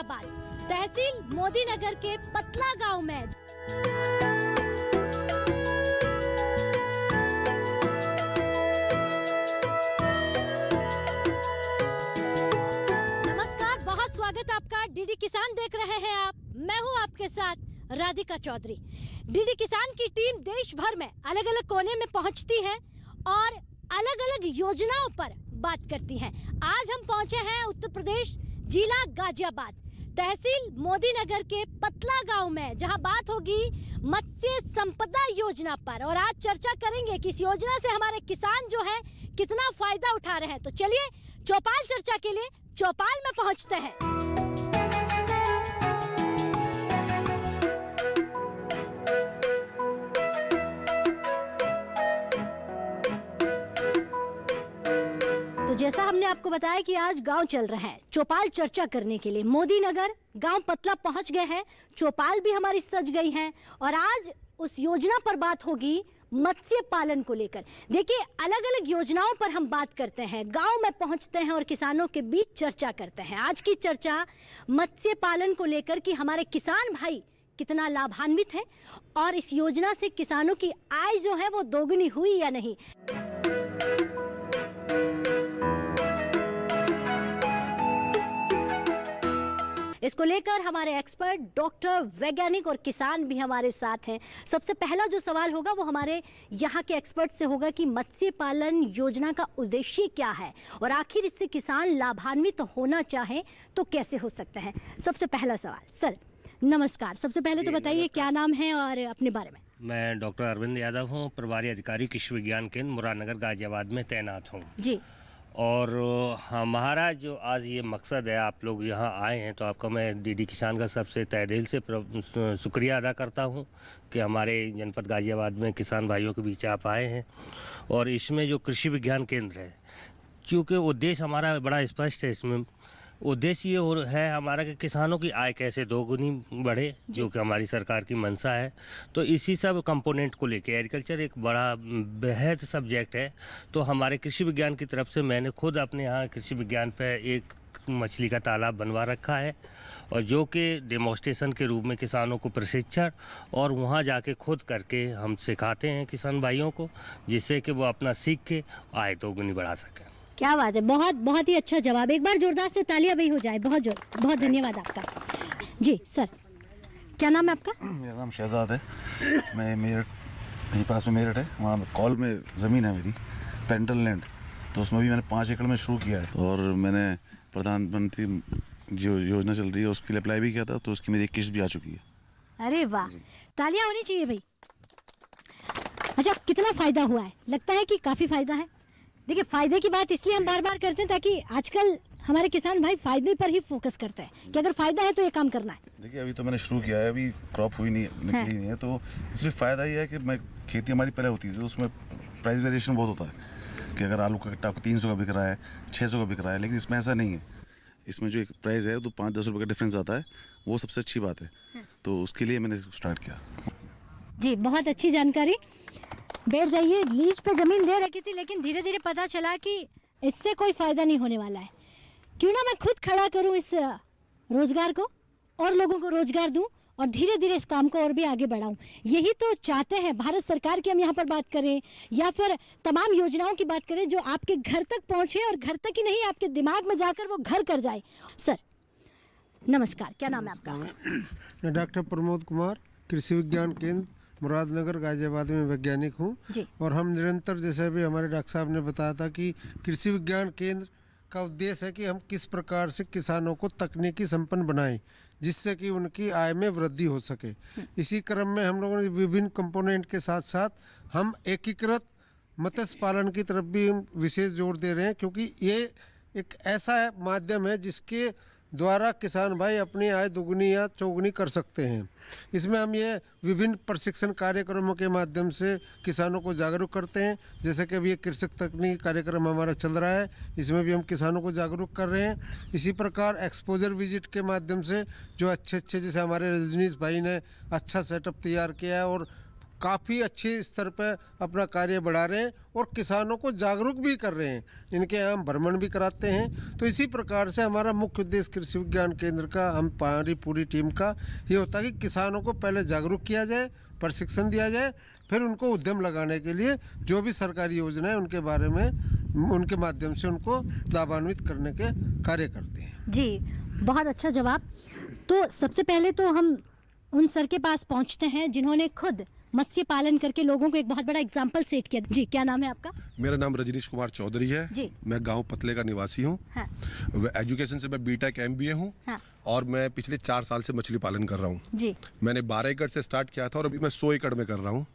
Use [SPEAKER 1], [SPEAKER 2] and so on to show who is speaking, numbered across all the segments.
[SPEAKER 1] गाजियाबाद तहसील मोदी नगर के पतला गांव में। नमस्कार, बहुत स्वागत आपका। डीडी किसान देख रहे हैं आप। मैं हूं आपके साथ राधिका चौधरी। डीडी किसान की टीम देश भर में अलग अलग कोने में पहुंचती है और अलग अलग योजनाओं पर बात करती है। आज हम पहुंचे हैं उत्तर प्रदेश, जिला गाजियाबाद, तहसील मोदी नगर के पतला गांव में, जहां बात होगी मत्स्य संपदा योजना पर। और आज चर्चा करेंगे कि इस योजना से हमारे किसान जो है कितना फायदा उठा रहे हैं। तो चलिए चौपाल चर्चा के लिए चौपाल में पहुंचते हैं। तो जैसा हमने आपको बताया कि आज गांव चल रहा है चौपाल चर्चा करने के लिए। मोदी नगर गांव पतला पहुंच गए हैं, चौपाल भी हमारी सज गई है और आज उस योजना पर बात होगी मत्स्य पालन को लेकर। देखिए, अलग अलग योजनाओं पर हम बात करते हैं, गांव में पहुंचते हैं और किसानों के बीच चर्चा करते हैं। आज की चर्चा मत्स्य पालन को लेकर कि हमारे किसान भाई कितना लाभान्वित है और इस योजना से किसानों की आय जो है वो दोगुनी हुई या नहीं। इसको लेकर हमारे एक्सपर्ट, डॉक्टर, वैज्ञानिक और किसान भी हमारे साथ हैं। सबसे पहला जो सवाल होगा वो हमारे यहाँ के एक्सपर्ट से होगा कि मत्स्य पालन योजना का उद्देश्य क्या है और आखिर इससे किसान लाभान्वित होना चाहे तो कैसे हो सकता है। सबसे पहला सवाल, सर नमस्कार। सबसे पहले तो बताइए क्या नाम है और अपने बारे में।
[SPEAKER 2] मैं डॉक्टर अरविंद यादव हूँ, प्रभारी अधिकारी कृषि विज्ञान केंद्र मुरादनगर गाजियाबाद में तैनात हूँ
[SPEAKER 1] जी।
[SPEAKER 2] और हमारा जो आज ये मकसद है, आप लोग यहाँ आए हैं तो आपका मैं डीडी किसान का सबसे तहे दिल से शुक्रिया अदा करता हूँ कि हमारे जनपद गाजियाबाद में किसान भाइयों के बीच आप आए हैं। और इसमें जो कृषि विज्ञान केंद्र है, चूँकि उद्देश्य हमारा बड़ा स्पष्ट है, इसमें उद्देश्य ये है हमारा कि किसानों की आय कैसे दोगुनी बढ़े, जो कि हमारी सरकार की मंशा है। तो इसी सब कंपोनेंट को लेके एग्रीकल्चर एक बड़ा बेहद सब्जेक्ट है। तो हमारे कृषि विज्ञान की तरफ से मैंने खुद अपने यहाँ कृषि विज्ञान पे एक मछली का तालाब बनवा रखा है और जो कि डेमोस्ट्रेशन के रूप में किसानों को प्रशिक्षण और वहाँ जाके खुद करके हम सिखाते हैं किसान भाइयों को, जिससे कि वो अपना सीख के आय दोगुनी बढ़ा सकें।
[SPEAKER 1] क्या बात है, बहुत बहुत ही अच्छा जवाब। एक बार जोरदार से तालियां भी हो जाए। बहुत धन्यवाद आपका। जी सर, क्या नाम है आपका?
[SPEAKER 3] मेरा नाम शहजाद है। मैं मेरठ, यहीं पास में मेरठ है, वहाँ कॉल में ज़मीन है मेरी, पेरेंटल लैंड। तो उसमें भी मैंने 5 एकड़ में शुरू किया है और मैंने प्रधानमंत्री जो योजना चल रही है उसके लिए अप्लाई भी किया था, तो उसकी मेरी किस्त भी आ चुकी है।
[SPEAKER 1] अरे वाह, तालियां होनी चाहिए भाई। अच्छा, कितना फ़ायदा हुआ है? लगता है कि काफ़ी फ़ायदा है। देखिए, फ़ायदे की बात इसलिए हम बार बार करते हैं ताकि आजकल हमारे किसान भाई फ़ायदे पर ही फोकस करते हैं कि अगर फ़ायदा है तो ये काम करना है।
[SPEAKER 3] देखिए, अभी तो मैंने शुरू किया है, अभी क्रॉप हुई नहीं, निकली नहीं है, तो इसलिए फ़ायदा ये है कि मैं खेती हमारी पहले होती थी तो उसमें प्राइस वेरिएशन बहुत होता है कि अगर आलू का कट्टा 300 का बिक रहा है, 600 का बिक रहा है, लेकिन इसमें ऐसा नहीं है। इसमें जो एक प्राइस है तो 5-10 रुपये का डिफरेंस आता है, वो सबसे अच्छी बात है। तो उसके लिए मैंने इसको स्टार्ट किया।
[SPEAKER 1] जी, बहुत अच्छी जानकारी। बैठ जाइए। लीज पे ज़मीन दे रखी थी, लेकिन धीरे धीरे पता चला कि इससे कोई फ़ायदा नहीं होने वाला है। क्यों ना मैं खुद खड़ा करूं इस रोज़गार को और लोगों को रोज़गार दूं और धीरे धीरे इस काम को और भी आगे बढ़ाऊं। यही तो चाहते हैं भारत सरकार की हम यहाँ पर बात करें या फिर तमाम योजनाओं की बात करें जो आपके घर तक पहुँचे और घर तक ही नहीं, आपके दिमाग में जाकर वो घर कर जाए। सर नमस्कार, क्या नाम है आपका?
[SPEAKER 4] मैं डॉक्टर प्रमोद कुमार, कृषि विज्ञान केंद्र मुरादनगर गाजियाबाद में वैज्ञानिक हूँ। और हम निरंतर, जैसे भी हमारे डॉक्टर साहब ने बताया था कि कृषि विज्ञान केंद्र का उद्देश्य है कि हम किस प्रकार से किसानों को तकनीकी संपन्न बनाएं जिससे कि उनकी आय में वृद्धि हो सके। इसी क्रम में हम लोगों ने विभिन्न कंपोनेंट के साथ साथ हम एकीकृत मत्स्य पालन की तरफ भी विशेष जोर दे रहे हैं, क्योंकि ये एक ऐसा माध्यम है जिसके द्वारा किसान भाई अपनी आय दुगनी या चौगुनी कर सकते हैं। इसमें हम ये विभिन्न प्रशिक्षण कार्यक्रमों के माध्यम से किसानों को जागरूक करते हैं। जैसे कि अभी एक कृषक तकनीकी कार्यक्रम हमारा चल रहा है, इसमें भी हम किसानों को जागरूक कर रहे हैं। इसी प्रकार एक्सपोजर विजिट के माध्यम से जो अच्छे जैसे हमारे रजनीश भाई ने अच्छा सेटअप तैयार किया है और काफ़ी अच्छे स्तर पर अपना कार्य बढ़ा रहे हैं और किसानों को जागरूक भी कर रहे हैं। इनके यहाँ हम भ्रमण भी कराते हैं। तो इसी प्रकार से हमारा मुख्य उद्देश्य कृषि विज्ञान केंद्र का, हमारी पूरी टीम का ये होता है कि किसानों को पहले जागरूक किया जाए, प्रशिक्षण दिया जाए, फिर उनको उद्यम लगाने के लिए जो भी सरकारी योजना है उनके बारे में, उनके माध्यम से उनको लाभान्वित करने के कार्य करते हैं।
[SPEAKER 1] जी, बहुत अच्छा जवाब। तो सबसे पहले तो हम उन सर के पास पहुंचते हैं जिन्होंने खुद मत्स्य पालन करके लोगों को एक बहुत बड़ा एग्जाम्पल सेट किया। जी, क्या नाम है आपका?
[SPEAKER 5] मेरा नाम रजनीश कुमार चौधरी है
[SPEAKER 1] जी।
[SPEAKER 5] मैं गांव पतले का निवासी हूँ।
[SPEAKER 1] हाँ।
[SPEAKER 5] एजुकेशन से मैं बीटेक MBA हूँ।
[SPEAKER 1] हाँ।
[SPEAKER 5] और मैं पिछले 4 साल से मछली पालन कर रहा हूँ
[SPEAKER 1] जी।
[SPEAKER 5] मैंने 12 एकड़ से स्टार्ट किया था और अभी मैं 100 एकड़ में कर रहा हूँ।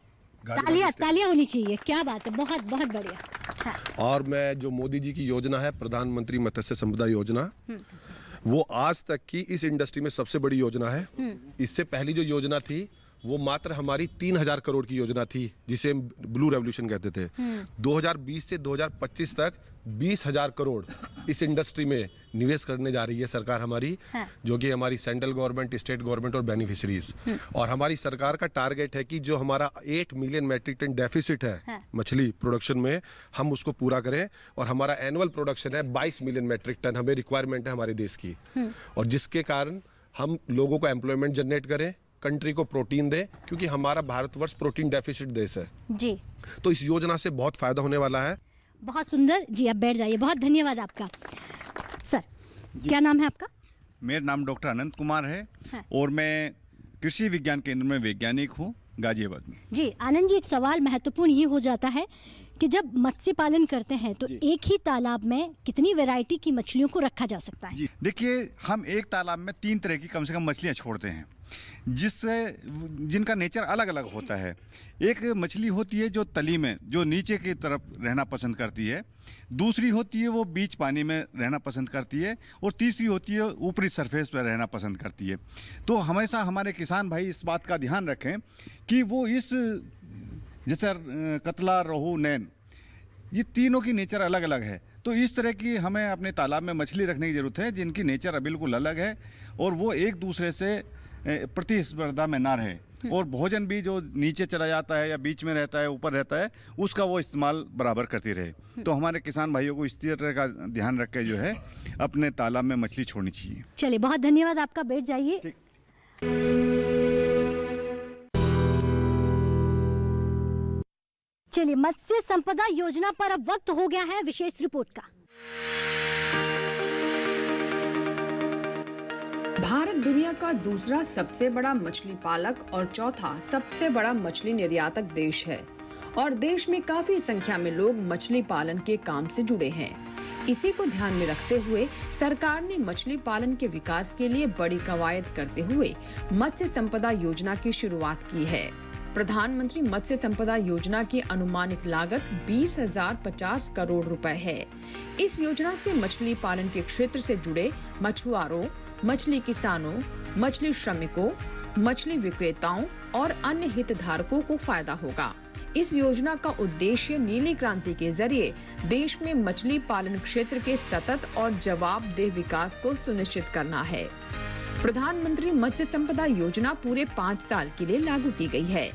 [SPEAKER 1] तालियां होनी चाहिए, क्या बात है, बहुत बहुत बढ़िया। हाँ।
[SPEAKER 5] और मैं जो मोदी जी की योजना है, प्रधानमंत्री मत्स्य संपदा योजना, वो आज तक की इस इंडस्ट्री में सबसे बड़ी योजना है। इससे पहली जो योजना थी वो मात्र हमारी 3000 करोड़ की योजना थी, जिसे ब्लू रेवोल्यूशन कहते थे। 2020 से 2025 तक 20,000 करोड़ इस इंडस्ट्री में निवेश करने जा रही है सरकार हमारी।
[SPEAKER 1] हाँ।
[SPEAKER 5] जो कि हमारी सेंट्रल गवर्नमेंट, स्टेट गवर्नमेंट और बेनिफिशरीज। और हमारी सरकार का टारगेट है कि जो हमारा 8 मिलियन मैट्रिक टन डेफिसिट है
[SPEAKER 1] हाँ।
[SPEAKER 5] मछली प्रोडक्शन में, हम उसको पूरा करें। और हमारा एनुअल प्रोडक्शन है 22 मिलियन मैट्रिक टन, हमें रिक्वायरमेंट है हमारे देश की। और जिसके कारण हम लोगों को एम्प्लॉयमेंट जनरेट करें, कंट्री को प्रोटीन दे, क्योंकि हमारा भारतवर्ष प्रोटीन डेफिसिट देश है।
[SPEAKER 1] जी।
[SPEAKER 5] तो इस योजना से बहुत फायदा होने वाला है।
[SPEAKER 1] बहुत सुंदर। जी, आप बैठ जाइए। बहुत धन्यवाद आपका। सर, क्या नाम है आपका?
[SPEAKER 6] मेरा नाम डॉक्टर अनंत कुमार है।
[SPEAKER 1] हाँ।
[SPEAKER 6] और मैं कृषि विज्ञान केंद्र में वैज्ञानिक हूँ, गाजियाबाद में।
[SPEAKER 1] जी, आनंद जी, एक सवाल महत्वपूर्ण ये हो जाता है कि जब मत्स्य पालन करते हैं तो एक ही तालाब में कितनी वैरायटी की मछलियों को रखा जा सकता है?
[SPEAKER 6] जी, देखिए, हम एक तालाब में 3 तरह की कम से कम मछलियाँ छोड़ते हैं, जिनका नेचर अलग अलग होता है। एक मछली होती है जो तली में, जो नीचे की तरफ रहना पसंद करती है। दूसरी होती है वो बीच पानी में रहना पसंद करती है। और तीसरी होती है ऊपरी सरफेस पर रहना पसंद करती है। तो हमेशा हमारे किसान भाई इस बात का ध्यान रखें कि वो इस, जैसे कतला, रोहू, नैन, ये तीनों की नेचर अलग अलग है। तो इस तरह की हमें अपने तालाब में मछली रखने की ज़रूरत है जिनकी नेचर बिल्कुल अलग है और वो एक दूसरे से प्रतिस्पर्धा में ना रहे। और भोजन भी जो नीचे चला जाता है या बीच में रहता है, ऊपर रहता है, उसका वो इस्तेमाल बराबर करती रहे। तो हमारे किसान भाइयों को इस तरह का ध्यान रख के जो है अपने तालाब में मछली छोड़नी चाहिए।
[SPEAKER 1] चलिए, बहुत धन्यवाद आपका। बैठ जाइए। चलिए, मत्स्य संपदा योजना पर अब वक्त हो गया है विशेष रिपोर्ट का।
[SPEAKER 7] भारत दुनिया का दूसरा सबसे बड़ा मछली पालक और चौथा सबसे बड़ा मछली निर्यातक देश है और देश में काफी संख्या में लोग मछली पालन के काम से जुड़े हैं। इसी को ध्यान में रखते हुए सरकार ने मछली पालन के विकास के लिए बड़ी कवायद करते हुए मत्स्य संपदा योजना की शुरुआत की है। प्रधानमंत्री मत्स्य संपदा योजना की अनुमानित लागत 20,050 करोड़ रुपए है। इस योजना से मछली पालन के क्षेत्र से जुड़े मछुआरों, मछली किसानों, मछली श्रमिकों, मछली विक्रेताओं और अन्य हितधारकों को फायदा होगा। इस योजना का उद्देश्य नीली क्रांति के जरिए देश में मछली पालन क्षेत्र के सतत और जवाबदेह विकास को सुनिश्चित करना है। प्रधानमंत्री मत्स्य संपदा योजना पूरे 5 साल के लिए लागू की गई है।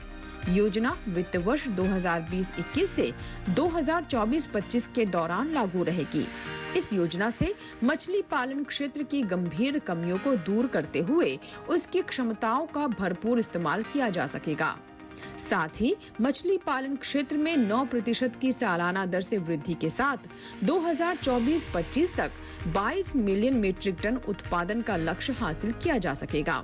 [SPEAKER 7] योजना वित्त वर्ष 2020-21 से 2024-25 के दौरान लागू रहेगी। इस योजना से मछली पालन क्षेत्र की गंभीर कमियों को दूर करते हुए उसकी क्षमताओं का भरपूर इस्तेमाल किया जा सकेगा। साथ ही मछली पालन क्षेत्र में 9% की सालाना दर से वृद्धि के साथ 2024-25 तक 22 मिलियन मीट्रिक टन उत्पादन का लक्ष्य हासिल किया जा सकेगा।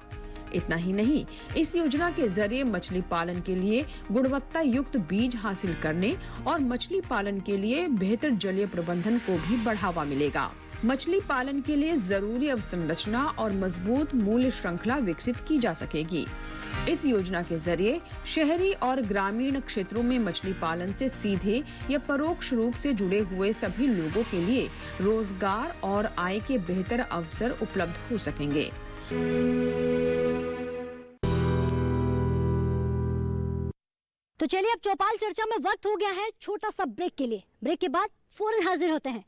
[SPEAKER 7] इतना ही नहीं, इस योजना के जरिए मछली पालन के लिए गुणवत्ता युक्त बीज हासिल करने और मछली पालन के लिए बेहतर जलीय प्रबंधन को भी बढ़ावा मिलेगा। मछली पालन के लिए जरूरी अवसंरचना और मजबूत मूल्य श्रृंखला विकसित की जा सकेगी। इस योजना के जरिए शहरी और ग्रामीण क्षेत्रों में मछली पालन से सीधे या परोक्ष रूप से जुड़े हुए सभी लोगों के लिए रोजगार और आय के बेहतर अवसर उपलब्ध हो सकेंगे।
[SPEAKER 1] तो चलिए, अब चौपाल चर्चा में वक्त हो गया है छोटा सा ब्रेक के लिए। ब्रेक के बाद फौरन हाजिर होते हैं।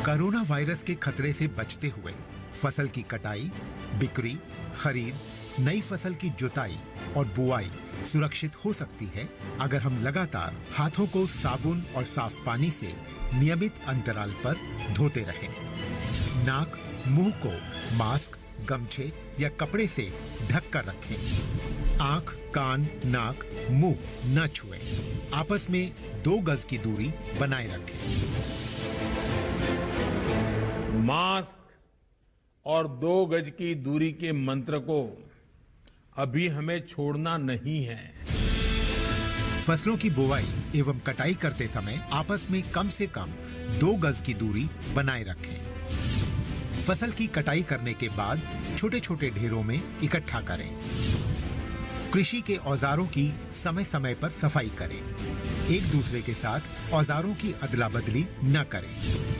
[SPEAKER 8] कोरोना वायरस के खतरे से बचते हुए फसल की कटाई, बिक्री, खरीद, नई फसल की जुताई और बुआई सुरक्षित हो सकती है अगर हम लगातार हाथों को साबुन और साफ पानी से नियमित अंतराल पर धोते रहें। नाक, मुंह को मास्क, गमछे या कपड़े से ढक कर रखें। आंख, कान, नाक, मुंह न छुएं। आपस में 2 गज की दूरी बनाए रखें।
[SPEAKER 9] मास्क और 2 गज की दूरी के मंत्र को अभी हमें छोड़ना नहीं है।
[SPEAKER 8] फसलों की बुवाई एवं कटाई करते समय आपस में कम से कम 2 गज की दूरी बनाए रखें। फसल की कटाई करने के बाद छोटे छोटे ढेरों में इकट्ठा करें। कृषि के औजारों की समय समय पर सफाई करें। एक दूसरे के साथ औजारों की अदला बदली न करें।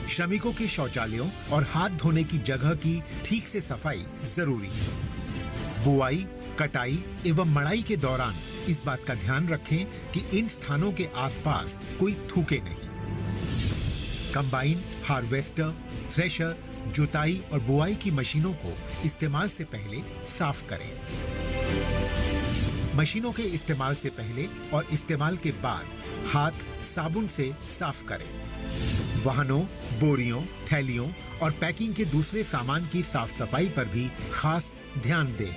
[SPEAKER 8] श्रमिकों के शौचालयों और हाथ धोने की जगह की ठीक से सफाई जरूरी है। बुआई, कटाई एवं मड़ाई के दौरान इस बात का ध्यान रखें कि इन स्थानों के आसपास कोई थूके नहीं। कंबाइन, हार्वेस्टर, थ्रेशर, जुताई और बुआई की मशीनों को इस्तेमाल से पहले साफ करें। मशीनों के इस्तेमाल से पहले और इस्तेमाल के बाद हाथ साबुन से साफ करें। वाहनों, बोरियों, थैलियों और पैकिंग के दूसरे सामान की साफ सफाई पर भी खास ध्यान दें।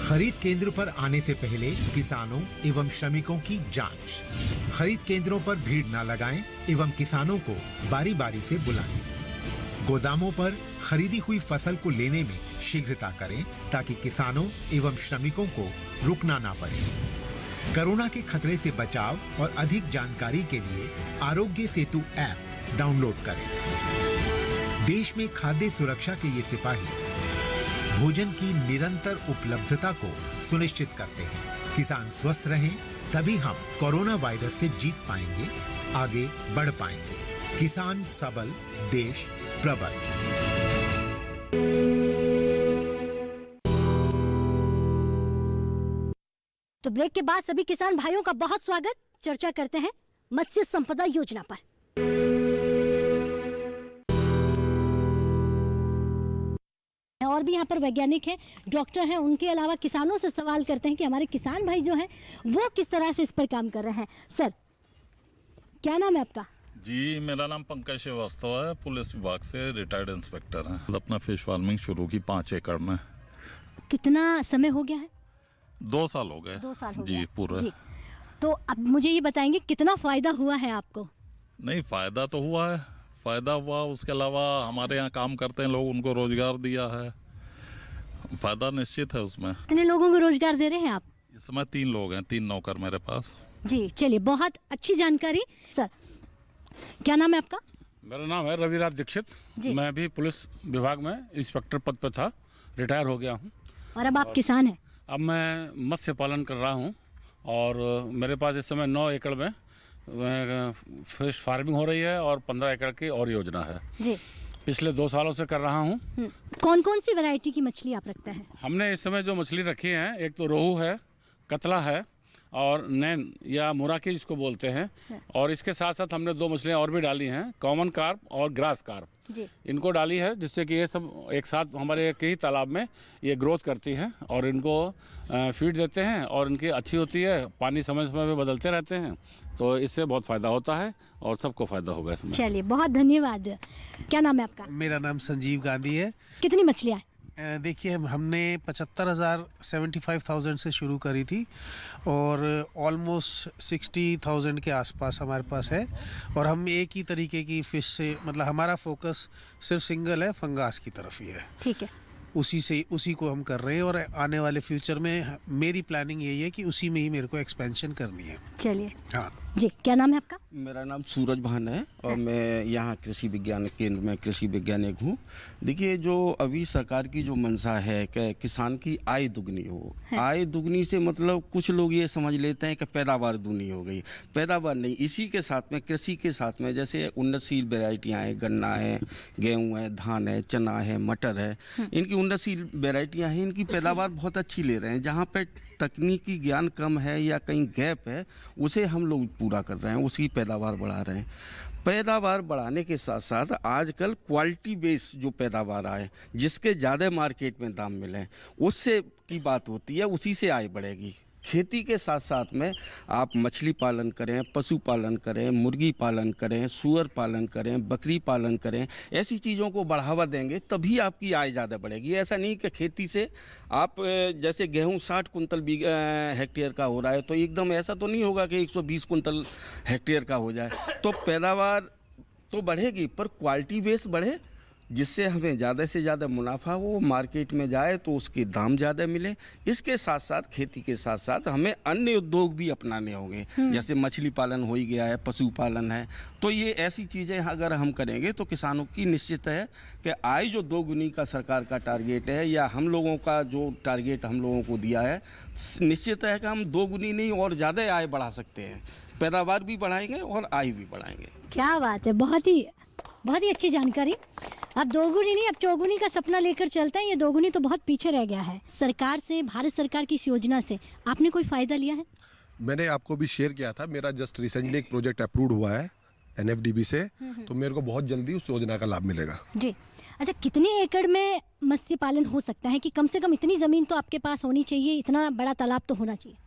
[SPEAKER 8] खरीद केंद्र पर आने से पहले किसानों एवं श्रमिकों की जांच। खरीद केंद्रों पर भीड़ न लगाएं एवं किसानों को बारी बारी से बुलाएं। गोदामों पर खरीदी हुई फसल को लेने में शीघ्रता करें ताकि किसानों एवं श्रमिकों को रुकना ना पड़े। कोरोना के खतरे से बचाव और अधिक जानकारी के लिए आरोग्य सेतु ऐप डाउनलोड करें। देश में खाद्य सुरक्षा के ये सिपाही भोजन की निरंतर उपलब्धता को सुनिश्चित करते हैं। किसान स्वस्थ रहें तभी हम कोरोना वायरस से जीत पाएंगे, आगे बढ़ पाएंगे। किसान सबल, देश प्रबल।
[SPEAKER 1] तो ब्रेक के बाद सभी किसान भाइयों का बहुत स्वागत। चर्चा करते हैं मत्स्य संपदा योजना पर। और भी यहाँ पर वैज्ञानिक हैं, डॉक्टर हैं, उनके अलावा किसानों से सवाल करते हैं कि हमारे किसान भाई जो हैं वो किस तरह से इस पर काम कर रहे हैं। सर, क्या नाम है आपका?
[SPEAKER 10] जी, मेरा नाम पंकज श्रीवास्तव है, पुलिस विभाग से रिटायर्ड इंस्पेक्टर हैं। अपना फिश फार्मिंग शुरू की 5 एकड़ में।
[SPEAKER 1] कितना समय हो गया है?
[SPEAKER 10] 2 साल हो गए।
[SPEAKER 1] 2 साल हो
[SPEAKER 10] जी,
[SPEAKER 1] गया।
[SPEAKER 10] पूरे।
[SPEAKER 1] जी। तो अब मुझे ये बताएंगे कितना फायदा हुआ है आपको?
[SPEAKER 10] नहीं, फायदा तो हुआ है, फायदा हुआ। उसके अलावा हमारे यहाँ काम करते हैं लोग, उनको रोजगार दिया है। फायदा निश्चित है उसमें।
[SPEAKER 1] कितने लोगों को रोजगार दे रहे हैं आप?
[SPEAKER 10] इस समय 3 लोग हैं, 3 नौकर मेरे पास।
[SPEAKER 1] जी, चलिए, बहुत अच्छी जानकारी। सर, क्या नाम है आपका?
[SPEAKER 9] मेरा नाम है रविराज दीक्षित। मैं भी पुलिस विभाग में इंस्पेक्टर पद पर था, रिटायर हो गया हूँ।
[SPEAKER 1] और अब आप किसान हैं?
[SPEAKER 9] अब मैं मत्स्य पालन कर रहा हूँ और मेरे पास इस समय 9 एकड़ में फिश फार्मिंग हो रही है और 15 एकड़ की और योजना है। जी। पिछले 2 सालों से कर रहा हूँ।
[SPEAKER 1] कौन कौन सी वैरायटी की मछली आप रखते हैं?
[SPEAKER 9] हमने इस समय जो मछली रखी है, एक तो रोहू है, कतला है और नैन या मुराकी जिसको बोलते हैं, और इसके साथ साथ हमने 2 मछलियाँ और भी डाली हैं, कॉमन कार्प और ग्रास कार्प। इनको डाली है जिससे कि ये सब एक साथ हमारे एक ही तालाब में ये ग्रोथ करती हैं और इनको फीड देते हैं और इनकी अच्छी होती है। पानी समय समय पे बदलते रहते हैं, तो इससे बहुत फ़ायदा होता है और सबको फ़ायदा होगा इसमें।
[SPEAKER 1] चलिए, बहुत धन्यवाद। क्या नाम है आपका?
[SPEAKER 11] मेरा नाम संजीव गांधी है।
[SPEAKER 1] कितनी मछलियाँ?
[SPEAKER 11] देखिए, हमने 75,000 से शुरू करी थी और ऑलमोस्ट 60,000 के आसपास हमारे पास है। और हम एक ही तरीके की फ़िश से, मतलब हमारा फोकस सिर्फ सिंगल है, फंगास की तरफ ही है।
[SPEAKER 1] ठीक है,
[SPEAKER 11] उसी को हम कर रहे हैं और आने वाले फ्यूचर में मेरी प्लानिंग यही है कि उसी में ही मेरे को एक्सपेंशन करनी है।
[SPEAKER 1] चलिए।
[SPEAKER 11] हाँ
[SPEAKER 1] जी, क्या नाम है आपका?
[SPEAKER 12] मेरा नाम सूरज भान है और मैं यहाँ कृषि विज्ञान केंद्र में कृषि वैज्ञानिक हूँ। देखिए, जो अभी सरकार की जो मंशा है कि किसान की आय दुगनी हो। आय दुगनी से मतलब कुछ लोग ये समझ लेते हैं कि पैदावार दुगनी हो गई। पैदावार नहीं, इसी के साथ में, कृषि के साथ में, जैसे उन्नतशील वेराइटियाँ हैं, गन्ना है, गेहूँ है, धान है, चना है, मटर है, इनकी उन्नतशील वेराइटियाँ हैं, इनकी पैदावार बहुत अच्छी ले रहे हैं। जहाँ पर तकनीकी ज्ञान कम है या कहीं गैप है, उसे हम लोग पूरा कर रहे हैं, उसकी पैदावार बढ़ा रहे हैं। पैदावार बढ़ाने के साथ साथ आजकल क्वालिटी बेस जो पैदावार आए, जिसके ज़्यादा मार्केट में दाम मिले, उससे की बात होती है, उसी से आय बढ़ेगी। खेती के साथ साथ में आप मछली पालन करें, पशु पालन करें, मुर्गी पालन करें, सूअर पालन करें, बकरी पालन करें, ऐसी चीज़ों को बढ़ावा देंगे तभी आपकी आय ज़्यादा बढ़ेगी। ऐसा नहीं कि खेती से आप जैसे गेहूं 60 कुंतल हेक्टेयर का हो रहा है तो एकदम ऐसा तो नहीं होगा कि 120 कुंतल हेक्टेयर का हो जाए। तो पैदावार तो बढ़ेगी पर क्वालिटी बेस बढ़े, जिससे हमें ज़्यादा से ज़्यादा मुनाफा हो, मार्केट में जाए तो उसके दाम ज़्यादा मिले। इसके साथ साथ खेती के साथ साथ हमें अन्य उद्योग भी अपनाने होंगे, जैसे मछली पालन हो ही गया है, पशु पालन है। तो ये ऐसी चीज़ें अगर हम करेंगे तो किसानों की निश्चित है कि आय जो दोगुनी का सरकार का टारगेट है या हम लोगों का जो टारगेट हम लोगों को दिया है, निश्चित है कि हम दोगुनी नहीं और ज़्यादा आय बढ़ा सकते हैं। पैदावार भी बढ़ाएंगे और आय भी बढ़ाएंगे।
[SPEAKER 1] क्या बात है, बहुत ही अच्छी जानकारी। अब दोगुनी नहीं, अब चौगुनी का सपना लेकर चलते हैं। ये दोगुनी तो बहुत पीछे रह गया है। सरकार से, भारत सरकार की इस योजना से आपने कोई फायदा लिया है?
[SPEAKER 5] मैंने आपको भी शेयर किया था, मेरा जस्ट रिसेंटली एक प्रोजेक्ट अप्रूव हुआ है NFDB से, तो मेरे को बहुत जल्दी उस योजना का लाभ मिलेगा
[SPEAKER 1] जी। अच्छा, कितने एकड़ में मत्स्य पालन हो सकता है? कि कम से कम इतनी ज़मीन तो आपके पास होनी चाहिए, इतना बड़ा तालाब तो होना चाहिए।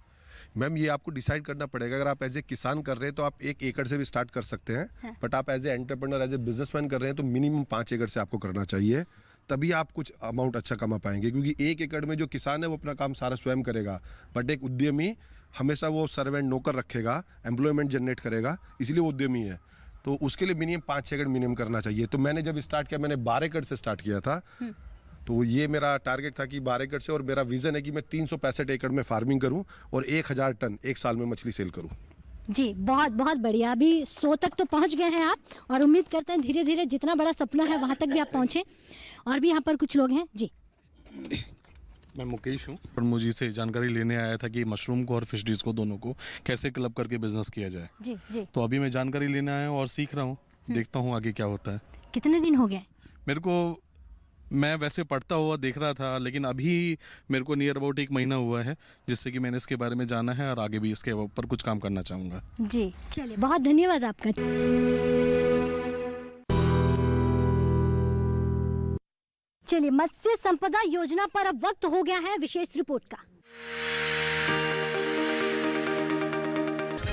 [SPEAKER 5] मैम ये आपको डिसाइड करना पड़ेगा। अगर आप एज ए किसान कर रहे हैं तो आप 1 एकड़ से भी स्टार्ट कर सकते हैं, बट आप as a entrepreneur, as a businessman कर रहे हैं तो मिनिमम 5 एकड़ से आपको करना चाहिए, तभी आप कुछ अमाउंट अच्छा कमा पाएंगे। क्योंकि 1 एकड़ में जो किसान है वो अपना काम सारा स्वयं करेगा, बट एक उद्यमी हमेशा वो सर्वेंट नौकर रखेगा, एम्प्लॉयमेंट जनरेट करेगा, इसलिए वो उद्यमी है। तो उसके लिए मिनिमम 5 एकड़ मिनिमम करना चाहिए। तो मैंने जब स्टार्ट किया, मैंने 12 एकड़ से स्टार्ट किया था। तो ये मेरा टारगेट था कि 12 एकड़ से, और मेरा विजन है कि मैं 365 एकड़ में फार्मिंग करूं और 1000 टन एक साल में मछली सेल करूं।
[SPEAKER 1] जी, बहुत बहुत बढ़िया। अभी 100 तक तो पहुंच गए हैं आप, और उम्मीद करते हैं धीरे धीरे जितना बड़ा सपना है वहां तक भी आप पहुंचे। और भी यहाँ पर कुछ लोग हैं जी।
[SPEAKER 13] मैं मुकेश हूँ और मुझे से जानकारी लेने आया था कि मशरूम को और फिशरीज को दोनों को कैसे क्लब करके बिजनेस किया जाए।
[SPEAKER 1] जी जी।
[SPEAKER 13] तो अभी मैं जानकारी लेने आया हूँ और सीख रहा हूँ, देखता हूँ आगे क्या होता है।
[SPEAKER 1] कितने दिन हो गए?
[SPEAKER 13] मेरे को, मैं वैसे पढ़ता हुआ देख रहा था, लेकिन अभी मेरे को नियर अबाउट 1 महीना हुआ है, जिससे कि मैंने इसके बारे में जाना है और आगे भी इसके ऊपर कुछ काम करना चाहूँगा।
[SPEAKER 1] जी, चलिए, बहुत धन्यवाद आपका। चलिए, मत्स्य संपदा योजना पर अब वक्त हो गया है विशेष रिपोर्ट का।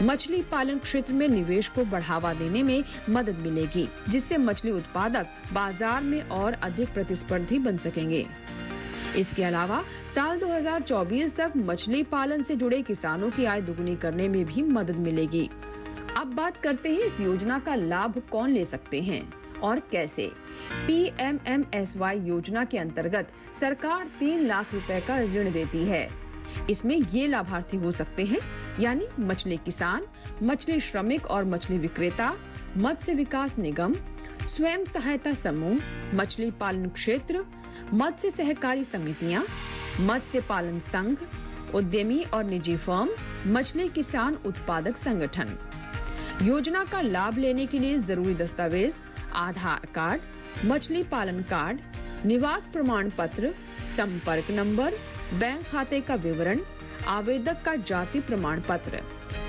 [SPEAKER 7] मछली पालन क्षेत्र में निवेश को बढ़ावा देने में मदद मिलेगी, जिससे मछली उत्पादक बाजार में और अधिक प्रतिस्पर्धी बन सकेंगे। इसके अलावा साल 2024 तक मछली पालन से जुड़े किसानों की आय दुगुनी करने में भी मदद मिलेगी। अब बात करते हैं इस योजना का लाभ कौन ले सकते हैं और कैसे। PMMSY योजना के अंतर्गत सरकार 3 लाख रुपए का ऋण देती है। इसमें ये लाभार्थी हो सकते हैं, यानी मछली किसान, मछली श्रमिक और मछली विक्रेता, मत्स्य विकास निगम, स्वयं सहायता समूह, मछली पालन क्षेत्र, मत्स्य सहकारी समितियां, मत्स्य पालन संघ, उद्यमी और निजी फर्म, मछली किसान उत्पादक संगठन। योजना का लाभ लेने के लिए जरूरी दस्तावेज आधार कार्ड, मछली पालन कार्ड, निवास प्रमाण पत्र, संपर्क नंबर, बैंक खाते का विवरण, आवेदक का जाति प्रमाण पत्र।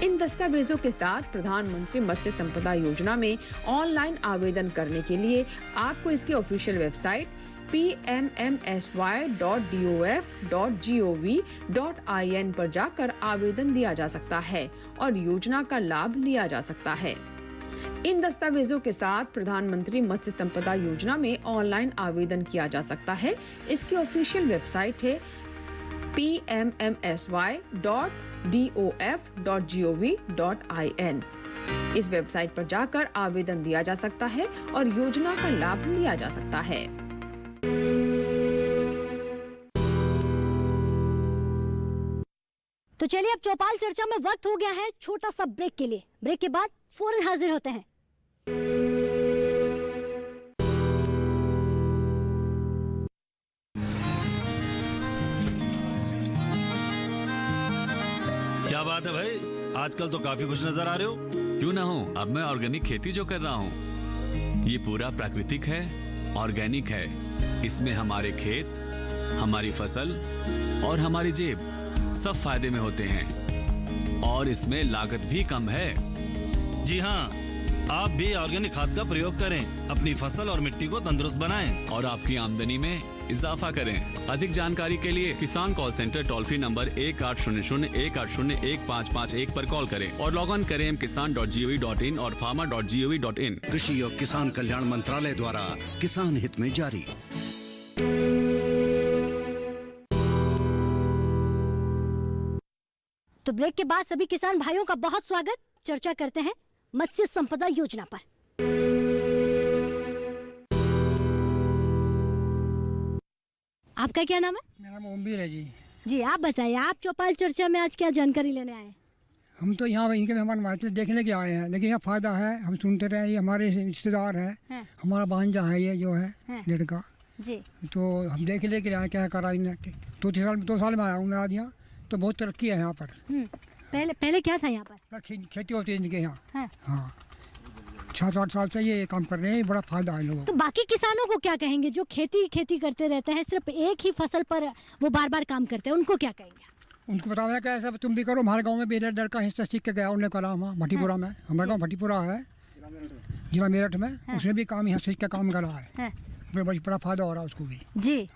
[SPEAKER 7] इन दस्तावेजों के साथ प्रधानमंत्री मत्स्य संपदा योजना में ऑनलाइन आवेदन करने के लिए आपको इसकी ऑफिशियल वेबसाइट pmmsy.dof.gov.in पर जाकर आवेदन दिया जा सकता है और योजना का लाभ लिया जा सकता है। इन दस्तावेजों के साथ प्रधानमंत्री मत्स्य संपदा योजना में ऑनलाइन आवेदन किया जा सकता है। इसकी ऑफिशियल वेबसाइट है pmmsy.dof.gov.in। इस वेबसाइट पर जाकर आवेदन दिया जा सकता है और योजना का लाभ लिया जा सकता है।
[SPEAKER 1] तो चलिए, अब चौपाल चर्चा में वक्त हो गया है छोटा सा ब्रेक के लिए। ब्रेक के बाद फौरन हाजिर होते हैं।
[SPEAKER 14] क्या बात है भाई, आजकल तो काफी खुश नजर आ रहे हो।
[SPEAKER 15] क्यों ना हो, अब मैं ऑर्गेनिक खेती जो कर रहा हूँ, ये पूरा प्राकृतिक है, ऑर्गेनिक है। इसमें हमारे खेत, हमारी फसल और हमारी जेब सब फायदे में होते हैं और इसमें लागत भी कम है।
[SPEAKER 14] जी हाँ, आप भी ऑर्गेनिक खाद का प्रयोग करें, अपनी फसल और मिट्टी को तंदुरुस्त बनाएं
[SPEAKER 15] और आपकी आमदनी में इजाफा करें। अधिक जानकारी के लिए किसान call centre toll free number 1800-180-1551 पर कॉल करें और लॉग ऑन करें kisan.gov.in और farmer.gov.in।
[SPEAKER 14] कृषि और किसान कल्याण मंत्रालय द्वारा किसान हित में जारी।
[SPEAKER 1] तो ब्रेक के बाद सभी किसान भाइयों का बहुत स्वागत। चर्चा करते हैं मत्स्य संपदा योजना पर। आपका क्या नाम है?
[SPEAKER 16] मेरा नाम ओमवीर है जी।
[SPEAKER 1] जी आप बताइए, आप चौपाल चर्चा में आज क्या जानकारी लेने आए हैं?
[SPEAKER 16] हम तो यहाँ इनके मेहमान मार्केट देखने के आए हैं, लेकिन यहाँ फायदा है, हम सुनते रहे, ये हमारे रिश्तेदार है, हमारा भांजा है, ये जो है लड़का
[SPEAKER 1] जी,
[SPEAKER 16] तो हम देख लेके आए क्या करा इन्हें। 2 साल में आया हूँ मैं आज यहाँ, तो बहुत तरक्की है यहाँ पर।
[SPEAKER 1] पहले क्या था यहाँ पर?
[SPEAKER 16] खेती होती है इनके यहाँ। हाँ 7-8 साल से ये काम कर रहे हैं, बड़ा फायदा है लोगों को।
[SPEAKER 1] तो बाकी किसानों को क्या कहेंगे जो खेती करते रहते हैं, सिर्फ एक ही फसल पर वो बार बार काम करते हैं, उनको क्या कहेंगे?
[SPEAKER 16] उनको बताया कि ऐसा तुम भी करो। हमारे गांव में भी लड़का हिस्सा सीख के गया, उन्होंने करा वहाँ भट्टीपुरा में। हमारा गांव भट्टीपुरा है, जिला मेरठ में। उसने भी काम यहाँ सीख के काम करा है, बड़ा फायदा हो रहा है उसको भी
[SPEAKER 1] जी।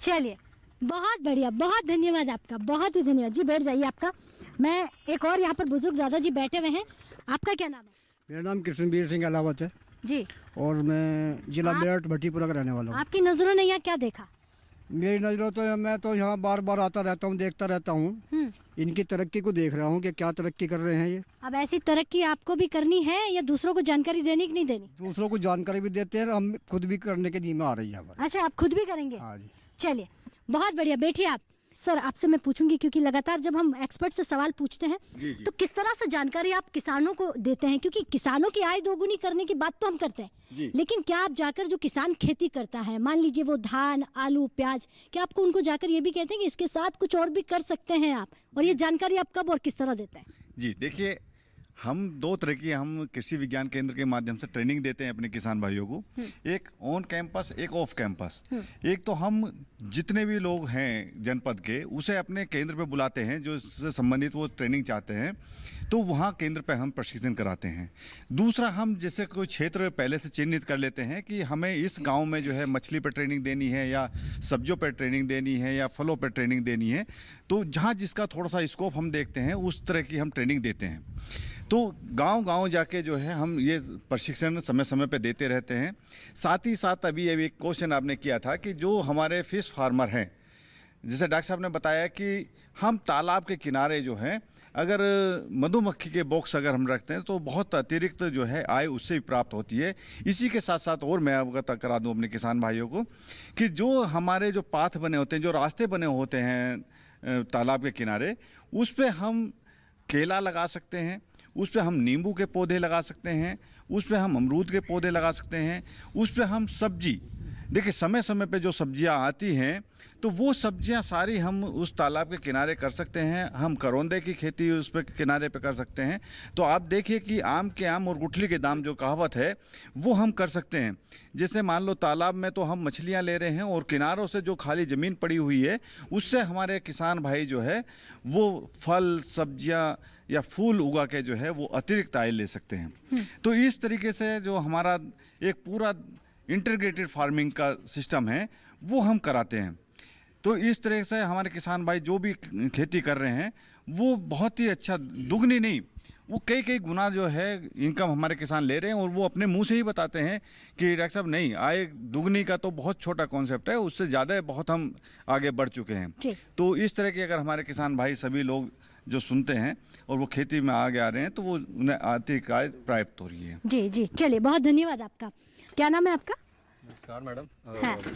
[SPEAKER 1] चलिए बहुत बढ़िया, बहुत धन्यवाद आपका, बहुत ही धन्यवाद जी। बैठ जाइए आपका। मैं एक और यहाँ पर बुजुर्ग दादाजी बैठे हुए हैं। आपका क्या नाम है?
[SPEAKER 17] मेरा नाम कृष्णवीर सिंह अलावत है
[SPEAKER 1] जी,
[SPEAKER 17] और मैं जिला मेरठ भट्टीपुरा का रहने वाला हूँ।
[SPEAKER 1] आपकी नजरों ने यहाँ क्या देखा?
[SPEAKER 17] मेरी नज़रों तो मैं तो यहाँ बार बार आता रहता हूँ, देखता रहता हूँ। इनकी तरक्की को देख रहा हूँ कि क्या तरक्की कर रहे हैं ये।
[SPEAKER 1] अब ऐसी तरक्की आपको भी करनी है या दूसरों को जानकारी देनी कि नहीं देनी?
[SPEAKER 17] दूसरों को जानकारी भी देते हैं, हम खुद भी करने के जिम्मे आ रही है।
[SPEAKER 1] अच्छा, आप खुद भी करेंगे?
[SPEAKER 17] हाँ जी।
[SPEAKER 1] चलिए बहुत बढ़िया, बैठिए आप। सर आपसे मैं पूछूंगी, क्योंकि लगातार जब हम एक्सपर्ट से सवाल पूछते हैं तो किस तरह से जानकारी आप किसानों को देते हैं? क्योंकि किसानों की आय दोगुनी करने की बात तो हम करते हैं, लेकिन क्या आप जाकर जो किसान खेती करता है, मान लीजिए वो धान, आलू, प्याज, क्या आपको उनको जाकर ये भी कहते हैं कि इसके साथ कुछ और भी कर सकते हैं आप? और ये जानकारी आप कब और किस तरह देते हैं?
[SPEAKER 6] जी देखिए, हम 2 तरह की हम कृषि विज्ञान केंद्र के माध्यम से ट्रेनिंग देते हैं अपने किसान भाइयों को। एक ऑन कैंपस, एक ऑफ कैंपस। एक तो हम जितने भी लोग हैं जनपद के, उसे अपने केंद्र पे बुलाते हैं जो इससे संबंधित वो ट्रेनिंग चाहते हैं, तो वहाँ केंद्र पे हम प्रशिक्षण कराते हैं। दूसरा, हम जैसे कोई क्षेत्र पहले से चिन्हित कर लेते हैं कि हमें इस गाँव में जो है मछली पर ट्रेनिंग देनी है, या सब्जियों पर ट्रेनिंग देनी है, या फलों पर ट्रेनिंग देनी है, तो जहाँ जिसका थोड़ा सा स्कोप हम देखते हैं उस तरह की हम ट्रेनिंग देते हैं। तो गांव-गांव जाके जो है हम ये प्रशिक्षण समय समय पे देते रहते हैं। साथ ही साथ अभी एक क्वेश्चन आपने किया था कि जो हमारे फिश फार्मर हैं, जैसे डॉक्टर साहब ने बताया कि हम तालाब के किनारे जो हैं, अगर मधुमक्खी के बॉक्स अगर हम रखते हैं तो बहुत अतिरिक्त जो है आय उससे भी प्राप्त होती है। इसी के साथ साथ और मैं अवगत करा दूं अपने किसान भाइयों को कि जो हमारे जो पाथ बने होते हैं, जो रास्ते बने होते हैं तालाब के किनारे, उस पर हम केला लगा सकते हैं, उस पर हम नींबू के पौधे लगा सकते हैं, उस पर हम अमरूद के पौधे लगा सकते हैं, उस पर हम सब्जी, देखिए समय समय पे जो सब्जियां आती हैं तो वो सब्जियां सारी हम उस तालाब के किनारे कर सकते हैं। हम करौंदे की खेती उस पर किनारे पे कर सकते हैं। तो आप देखिए कि आम के आम और गुठली के दाम जो कहावत है वो हम कर सकते हैं। जैसे मान लो तालाब में तो हम मछलियां ले रहे हैं और किनारों से जो खाली ज़मीन पड़ी हुई है उससे हमारे किसान भाई जो है वो फल, सब्जियाँ या फूल उगा के जो है वो अतिरिक्त आय ले सकते हैं। तो इस तरीके से जो हमारा एक पूरा इंटीग्रेटेड फार्मिंग का सिस्टम है वो हम कराते हैं। तो इस तरह से हमारे किसान भाई जो भी खेती कर रहे हैं वो बहुत ही अच्छा, दुगनी नहीं, वो कई गुना जो है इनकम हमारे किसान ले रहे हैं। और वो अपने मुंह से ही बताते हैं कि डॉक्टर साहब नहीं, आय दुगनी का तो बहुत छोटा कॉन्सेप्ट है, उससे ज़्यादा बहुत हम आगे बढ़ चुके हैं। तो इस तरह के अगर हमारे किसान भाई सभी लोग जो सुनते हैं और वो खेती में आगे आ रहे हैं तो वो उन्हें आर्थिक आय प्राप्त हो रही है।
[SPEAKER 1] जी जी, चलिए बहुत धन्यवाद आपका। क्या नाम है आपका?
[SPEAKER 18] नमस्कार मैडम,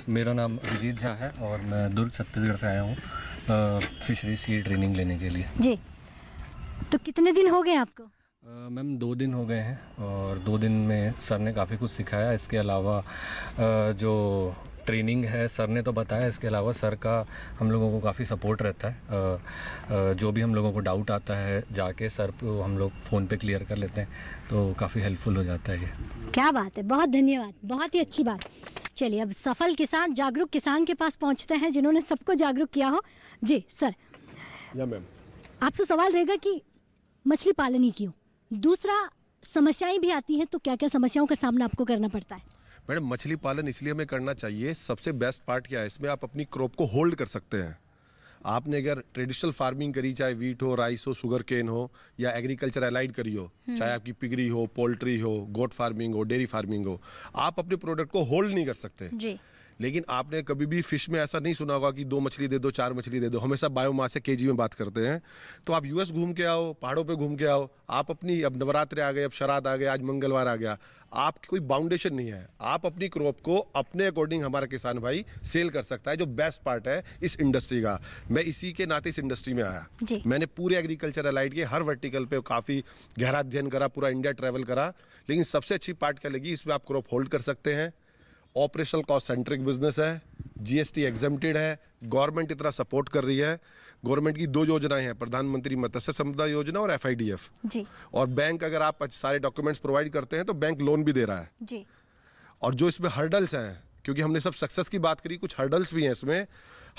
[SPEAKER 18] मेरा नाम अभिजीत झा है और मैं दुर्ग छत्तीसगढ़ से आया हूँ फिशरीज की ट्रेनिंग लेने के लिए।
[SPEAKER 1] जी, तो कितने दिन हो गए आपको?
[SPEAKER 18] मैम 2 दिन हो गए हैं और 2 दिन में सर ने काफ़ी कुछ सिखाया। इसके अलावा जो ट्रेनिंग है सर ने तो बताया, इसके अलावा सर का हम लोगों को काफ़ी सपोर्ट रहता है। जो भी हम लोगों को डाउट आता है जाके सर को हम लोग फ़ोन पे क्लियर कर लेते हैं, तो काफ़ी हेल्पफुल हो जाता है ये।
[SPEAKER 1] क्या बात है, बहुत धन्यवाद, बहुत ही अच्छी बात। चलिए अब सफल किसान, जागरूक किसान के पास पहुंचते हैं जिन्होंने सबको जागरूक किया हो। जी सर,
[SPEAKER 5] या मैम,
[SPEAKER 1] आपसे सवाल रहेगा कि मछली पालन ही क्यों? दूसरा, समस्याएं भी आती हैं, तो क्या क्या समस्याओं का सामना आपको करना पड़ता है?
[SPEAKER 5] मैडम मछली पालन इसलिए हमें करना चाहिए, सबसे बेस्ट पार्ट क्या है इसमें, आप अपनी क्रॉप को होल्ड कर सकते हैं। आपने अगर ट्रेडिशनल फार्मिंग करी, चाहे वीट हो, राइस हो, शुगर केन हो, या एग्रीकल्चर अलाइड करी हो, चाहे आपकी पिगरी हो, पोल्ट्री हो, गोट फार्मिंग हो, डेयरी फार्मिंग हो, आप अपने प्रोडक्ट को होल्ड नहीं कर सकते
[SPEAKER 1] जी।
[SPEAKER 5] लेकिन आपने कभी भी फिश में ऐसा नहीं सुना होगा कि 2 मछली दे दो, 4 मछली दे दो, हमेशा बायोमास से केजी में बात करते हैं। तो आप यूएस घूम के आओ, पहाड़ों पे घूम के आओ, आप अपनी, अब नवरात्रे आ गए, अब श्राद्ध आ गए, आज मंगलवार आ गया, आपकी कोई बाउंडेशन नहीं है, आप अपनी क्रॉप को अपने अकॉर्डिंग हमारा किसान भाई सेल कर सकता है, जो बेस्ट पार्ट है इस इंडस्ट्री का। मैं इसी के नाते इस इंडस्ट्री में आया, मैंने पूरे एग्रीकल्चर अलाइड के हर वर्टिकल पे काफ़ी गहरा अध्ययन करा, पूरा इंडिया ट्रैवल करा, लेकिन सबसे अच्छी पार्ट क्या लगी, इसमें आप क्रॉप होल्ड कर सकते हैं, ऑपरेशनल कॉस्ट सेंट्रिक बिजनेस है, जीएसटी एग्जेम्प्टेड है, गवर्नमेंट इतना सपोर्ट कर रही है। गवर्नमेंट की 2 योजनाएं हैं, प्रधानमंत्री मत्स्य संपदा योजना और FIDF
[SPEAKER 1] जी।
[SPEAKER 5] और बैंक अगर आप सारे डॉक्यूमेंट्स प्रोवाइड करते हैं तो बैंक लोन भी दे रहा है
[SPEAKER 1] जी।
[SPEAKER 5] और जो इसमें हर्डल्स हैं, क्योंकि हमने सब सक्सेस की बात करी, कुछ हर्डल्स भी हैं इसमें।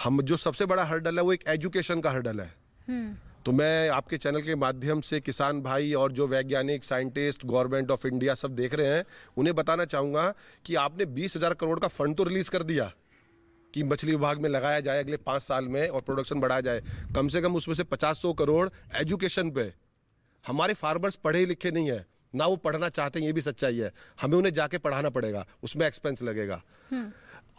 [SPEAKER 5] हम जो सबसे बड़ा हर्डल है वो एक एजुकेशन का हर्डल है। तो मैं आपके चैनल के माध्यम से किसान भाई और जो वैज्ञानिक, साइंटिस्ट, गवर्नमेंट ऑफ इंडिया सब देख रहे हैं, उन्हें बताना चाहूँगा कि आपने 20,000 करोड़ का फंड तो रिलीज़ कर दिया कि मछली विभाग में लगाया जाए अगले 5 साल में और प्रोडक्शन बढ़ाया जाए, कम से कम उसमें से 50-100 करोड़ एजुकेशन पे। हमारे फार्मर्स पढ़े लिखे नहीं है, ना वो पढ़ना चाहते हैं, ये भी सच्चाई है, हमें उन्हें जाके पढ़ाना पड़ेगा, उसमें एक्सपेंस लगेगा।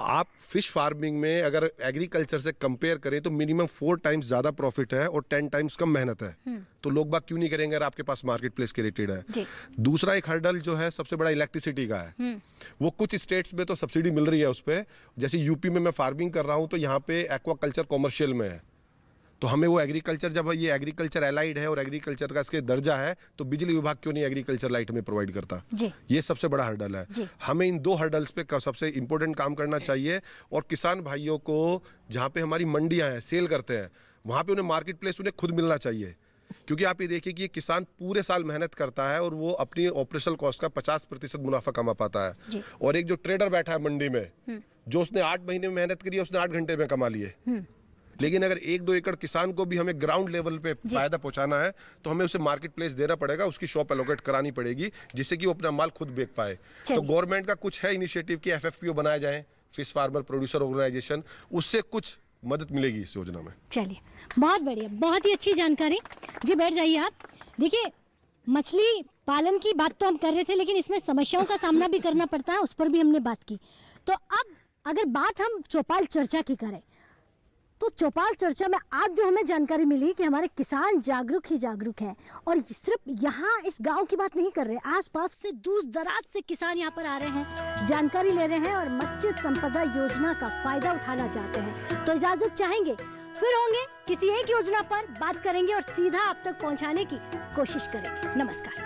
[SPEAKER 5] आप फिश फार्मिंग में अगर एग्रीकल्चर से कंपेयर करें तो मिनिमम 4 टाइम्स ज़्यादा प्रॉफिट है और 10 टाइम्स कम मेहनत है। तो लोग बात क्यों नहीं करेंगे अगर आपके पास मार्केट प्लेस क्रिएटेड है। दूसरा एक हर्डल जो है सबसे बड़ा इलेक्ट्रिसिटी का है। वो कुछ स्टेट्स में तो सब्सिडी मिल रही है उस पर, जैसे यूपी में मैं फार्मिंग कर रहा हूँ तो यहाँ पे एक्वाकल्चर कॉमर्शियल में है, तो हमें वो एग्रीकल्चर, जब ये एग्रीकल्चर एलाइड है और एग्रीकल्चर का इसके दर्जा है, तो बिजली विभाग क्यों नहीं एग्रीकल्चर लाइट में प्रोवाइड करता। ये सबसे बड़ा हर्डल है। हमें इन 2 हर्डल्स पे सबसे इंपॉर्टेंट काम करना चाहिए और किसान भाइयों को जहाँ पे हमारी मंडियाँ हैं, सेल करते हैं, वहाँ पे उन्हें मार्केट प्लेस उन्हें खुद मिलना चाहिए। क्योंकि आप ये देखिए कि ये किसान पूरे साल मेहनत करता है और वो अपनी ऑपरेशनल कॉस्ट का 50% मुनाफा कमा पाता है, और एक जो ट्रेडर बैठा है मंडी में, जो उसने 8 महीने में मेहनत करी है, उसने 8 घंटे में कमा लिए। लेकिन अगर 1-2 एकड़ किसान को भी हमें ग्राउंड लेवल पे फायदा पहुंचाना है तो हमें उसे मार्केट प्लेस देना पड़ेगा, उसकी शॉप एलोकेट करानी पड़ेगी, जिससे कि वो अपना माल खुद बेच पाए। तो गवर्नमेंट का कुछ है इनिशिएटिव कि FFPO बनाया जाए, फिश फार्मर प्रोड्यूसर ऑर्गेनाइजेशन, उससे कुछ मदद मिलेगी इस योजना में।
[SPEAKER 1] चलिए, बहुत बढ़िया, बहुत ही अच्छी जानकारी जी। बैठ जाइए आप। देखिए, मछली पालन की बात तो हम कर रहे थे, लेकिन इसमें समस्याओं का सामना भी करना पड़ता है, उस पर भी हमने बात की। तो अब अगर बात हम चौपाल चर्चा की करें, तो चौपाल चर्चा में आज जो हमें जानकारी मिली कि हमारे किसान जागरूक ही जागरूक हैं, और सिर्फ यहाँ इस गांव की बात नहीं कर रहे, आसपास से दूर दराज से किसान यहाँ पर आ रहे हैं, जानकारी ले रहे हैं और मत्स्य संपदा योजना का फायदा उठाना चाहते हैं। तो इजाजत चाहेंगे, फिर होंगे किसी एक योजना पर बात करेंगे और सीधा आप तक पहुँचाने की कोशिश करेंगे। नमस्कार।